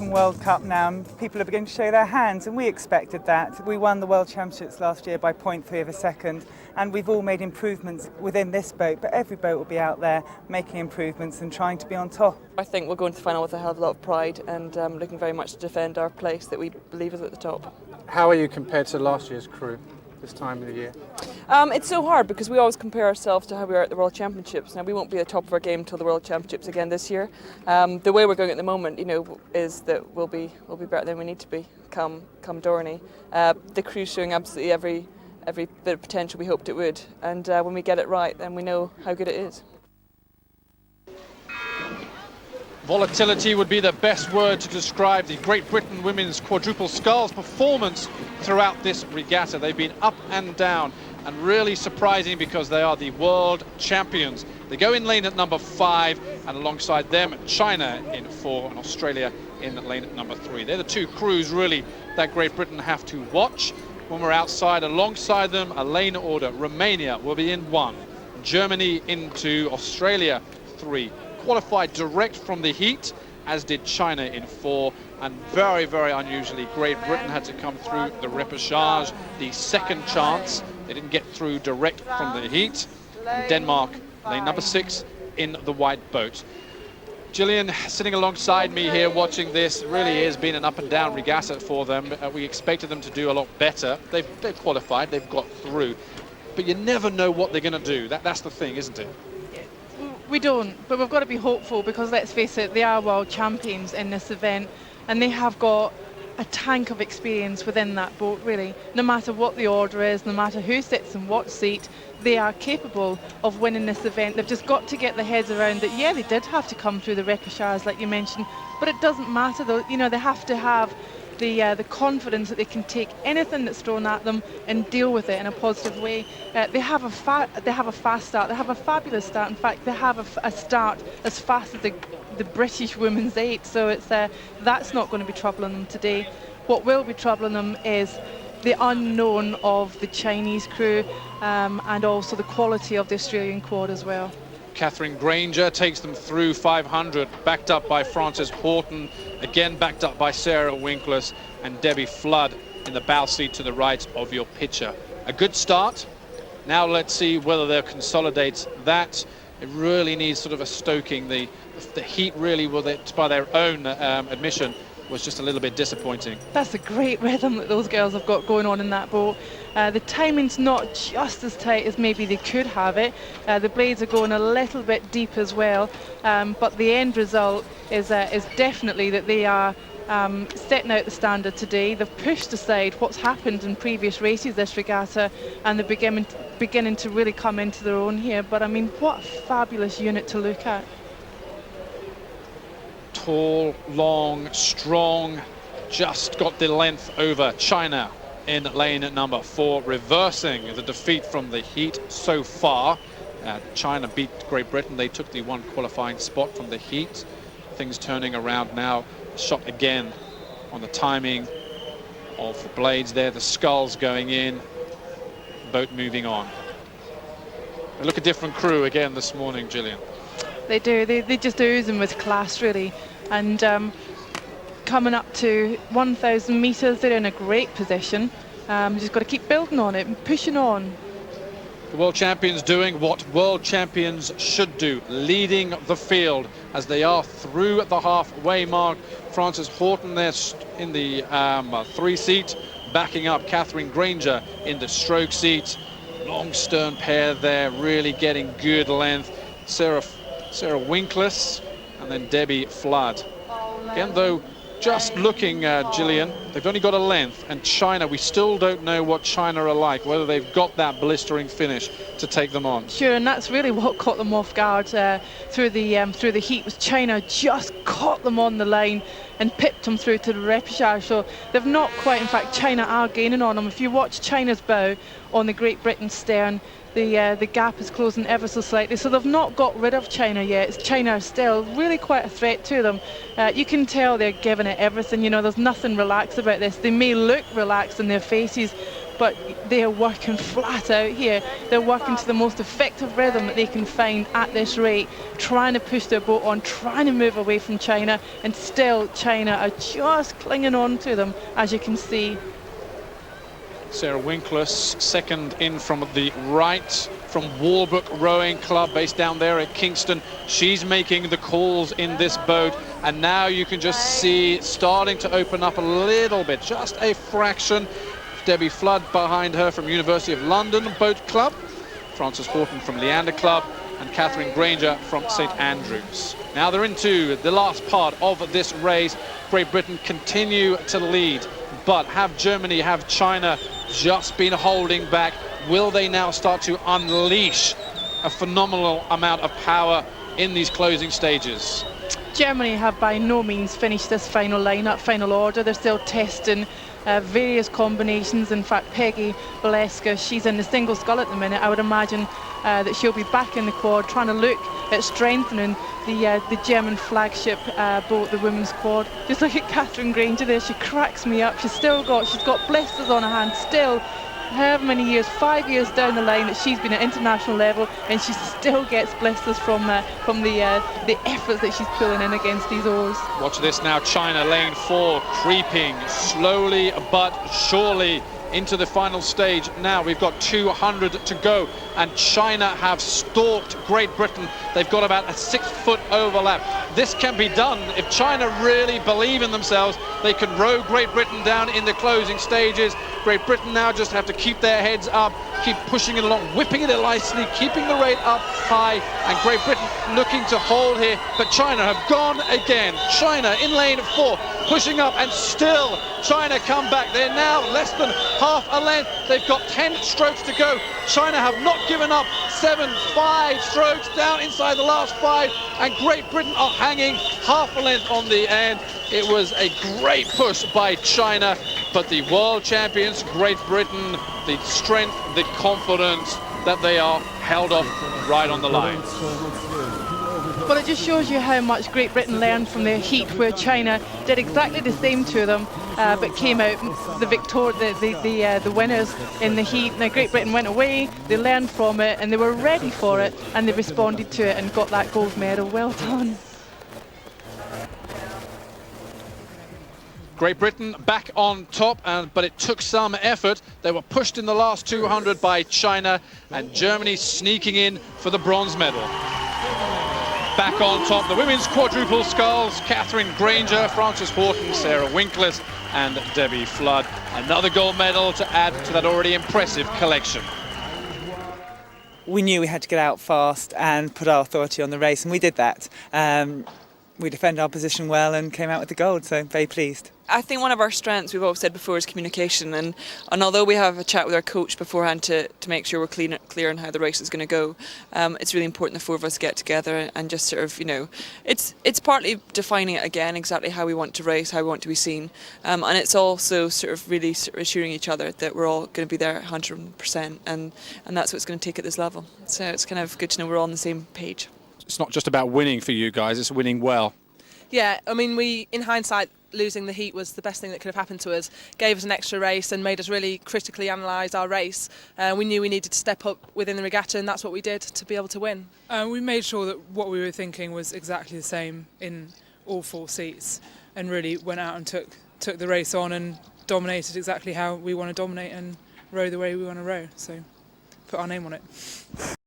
long World Cup now, and people are beginning to show their hands, and we expected that. We won the World Championships last year by 0.3 of a second, and we've all made improvements within this boat, but every boat will be out there making improvements and trying to be on top. I think we're going to the final with a hell of a lot of pride and looking very much to defend our place that we believe is at the top. How are you compared to last year's crew this time of the year? It's so hard because we always compare ourselves to how we are at the World Championships. Now, we won't be at the top of our game until the World Championships again this year. The way we're going at the moment, is that we'll be better than we need to be come Dorney. The crew's showing absolutely every bit of potential we hoped it would, and when we get it right, then we know how good it is. Volatility would be the best word to describe the Great Britain women's quadruple sculls performance throughout this regatta. They've been up and down, and really surprising because they are the world champions. They go in lane at number 5, and alongside them China in 4 and Australia in lane at number 3. They're the two crews really that Great Britain have to watch. When we're outside, alongside them, a lane order. Romania will be in 1, Germany in 2, Australia 3. Qualified direct from the heat, as did China in 4, and very, very unusually, Great Britain had to come through the repechage, the second chance. They didn't get through direct from the heat. And Denmark, lane number 6 in the white boat. Gillian, sitting alongside me here watching this, really has been an up and down regatta for them. We expected them to do a lot better. They've qualified, they've got through, but you never know what they're going to do. That's the thing, isn't it? We don't, but we've got to be hopeful because, let's face it, they are world champions in this event, and they have got a tank of experience within that boat, really. No matter what the order is, no matter who sits in what seat, they are capable of winning this event. They've just got to get their heads around that, yeah, they did have to come through the repechage, like you mentioned, but it doesn't matter, though. They have to have the confidence that they can take anything that's thrown at them and deal with it in a positive way. They have a fast start. They have a fabulous start. In fact, they have a start as fast as the British women's 8. So that's not going to be troubling them today. What will be troubling them is the unknown of the Chinese crew and also the quality of the Australian quad as well. Catherine Granger takes them through 500, backed up by Frances Horton, again backed up by Sarah Winkless and Debbie Flood in the bow seat to the right of your picture. A good start. Now let's see whether they'll consolidate that. It really needs sort of a stoking. The heat really, by their own admission, was just a little bit disappointing. That's a great rhythm that those girls have got going on in that boat. The timing's not just as tight as maybe they could have it. The blades are going a little bit deep as well, but the end result is definitely that they are setting out the standard today. They've pushed aside what's happened in previous races this regatta, and they're beginning to really come into their own here. But I mean, what a fabulous unit to look at. Tall, long, strong, just got the length over China in lane at number 4, reversing the defeat from the heat so far. China beat Great Britain. They took the 1 qualifying spot from the heat. Things turning around now. Shot again on the timing of the blades there. The sculls going in, boat moving on. They look a different crew again this morning, Gillian. They do. They just oozing with class, really. And coming up to 1,000 metres, they're in a great position. Just got to keep building on it and pushing on. The world champions doing what world champions should do, leading the field as they are through at the halfway mark. Frances Horton there in the 3 seat, backing up Catherine Granger in the stroke seat. Long stern pair there, really getting good length. Sarah Winkless and then Debbie Flood. Again, though, just looking at Gillian, they've only got a length, and China, we still don't know what China are like, whether they've got that blistering finish to take them on. Sure, and that's really what caught them off guard through the heat, was China just caught them on the line and pipped them through to the repechage. So they've not quite, in fact, China are gaining on them. If you watch China's bow on the Great Britain stern, the gap is closing ever so slightly, so they've not got rid of China yet. China is still really quite a threat to them. You can tell they're giving it everything. There's nothing relaxed about this. They may look relaxed in their faces, but they are working flat out here. They're working to the most effective rhythm that they can find at this rate, trying to push their boat on, trying to move away from China, and still China are just clinging on to them, as you can see. Sarah Winkless, second in from the right, from Walbrook Rowing Club, based down there at Kingston. She's making the calls in this boat, and now you can just see it starting to open up a little bit, just a fraction. Debbie Flood behind her from University of London Boat Club, Frances Horton from Leander Club, and Catherine Granger from St Andrews. Now they're into the last part of this race. Great Britain continue to lead, but have Germany, have China just been holding back? Will they now start to unleash a phenomenal amount of power in these closing stages? Germany have by no means finished this final lineup, final order. They're still testing various combinations. In fact, Peggy Valeska, she's in the single scull at the minute. I would imagine that she'll be back in the quad, trying to look at strengthening the German flagship boat, the women's quad. Just look at Catherine Granger there. She cracks me up. She's got blisters on her hand still. However many years, 5 years down the line that she's been at international level, and she still gets blisters from the efforts that she's pulling in against these oars. Watch this now, China lane 4, creeping slowly but surely into the final stage. Now we've got 200 to go, and China have stalked Great Britain. They've got about a 6-foot overlap. This can be done if China really believe in themselves. They can row Great Britain down in the closing stages. Great Britain now just have to keep their heads up, keep pushing it along, whipping it nicely, keeping the rate up high, and Great Britain looking to hold here, but China have gone again. China in lane 4, pushing up, and still China come back. They're now less than half a length. They've got 10 strokes to go. China have not given up. 5 strokes down inside the last 5, and Great Britain are hanging half a length on the end. It was a great push by China, but the world champions, Great Britain, the strength, the confidence that they are held off right on the line. Well, it just shows you how much Great Britain learned from their heat, where China did exactly the same to them, but came out the winners in the heat. Now Great Britain went away, they learned from it, and they were ready for it, and they responded to it and got that gold medal. Well done. Great Britain back on top, but it took some effort. They were pushed in the last 200 by China, and Germany sneaking in for the bronze medal. Back on top, the women's quadruple sculls, Catherine Granger, Frances Horton, Sarah Winkless, and Debbie Flood. Another gold medal to add to that already impressive collection. We knew we had to get out fast and put our authority on the race, and we did that. We defended our position well and came out with the gold, so very pleased. I think one of our strengths, we've always said before, is communication, and although we have a chat with our coach beforehand to make sure we're clear on how the race is going to go, it's really important the four of us get together and just sort of, it's partly defining it again, exactly how we want to race, how we want to be seen, and it's also sort of really assuring each other that we're all going to be there 100%, and that's what's going to take at this level. So it's kind of good to know we're all on the same page. It's not just about winning for you guys, it's winning well. Yeah, I mean, in hindsight, losing the heat was the best thing that could have happened to us. Gave us an extra race and made us really critically analyse our race. We knew we needed to step up within the regatta, and that's what we did to be able to win. We made sure that what we were thinking was exactly the same in all 4 seats, and really went out and took the race on and dominated exactly how we want to dominate and row the way we want to row. So put our name on it.